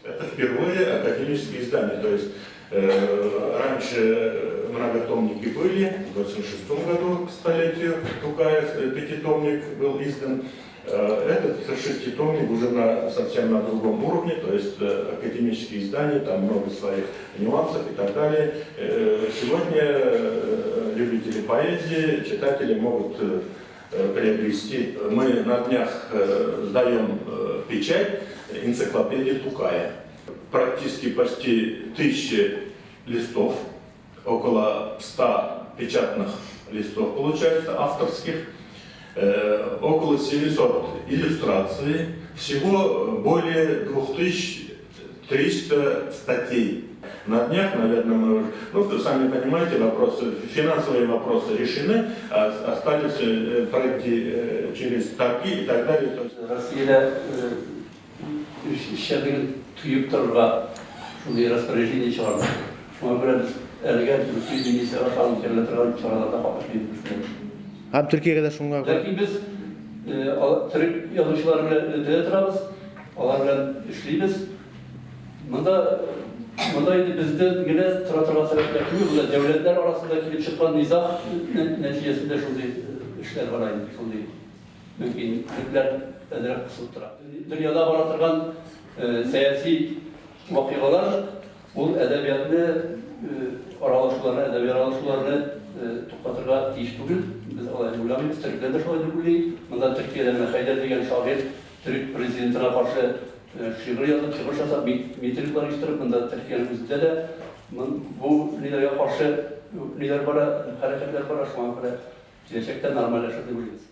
Это впервые академические издания. То есть раньше многотомники были, в 1986 году к столетию Тукая пятитомник был издан. Этот шеститомник уже совсем на другом уровне, то есть академические издания, там много своих нюансов и так далее. Сегодня любители поэзии, читатели могут приобрести. Мы на днях сдаем печать энциклопедии Тукая. Практически почти 1000 листов, около 100 печатных листов получается, авторских, около 700 иллюстраций, всего более 2300 статей. На днях, наверное, мы уже, сами понимаете, финансовые вопросы решены, а остались пройти через торги и так далее. Россия işlerin tüyüp durga şunu raspоряжение çıkardı. Şuna göre ergen Türkiye dünyası aşağı ülkelerde çağrılarda kapışmayı düşünüyoruz. Hem Türkiye'de de şunga göre. Lakin biz Türk yazıcılar bilen ötede turabız, onlar bilen işleyimiz. Bunda bizde yine tura sebepler devletler arasındaki çıkan nizah neticesinde şunday işler var aynı, şunday mümkün Türkler ederek kısıttıra. Dünyada baratırgan siyasi vakıgalar bu edebiyatını edebiyat aralaşılarını tukatırga tiyiş bugün. Biz alayını bulamayız, Türkler de şöyle bulayı. Bunda Türkiye'den Mekayder degen şahir, Türk prezidentine karşı şiir yazıp, şiir yazıp, mitingler iştirip, bunda Türkiye'nin üzerinde de bu lidere karşı lider bara, hareketler bara şu an böyle gerçekten normalleşirdi bulayız.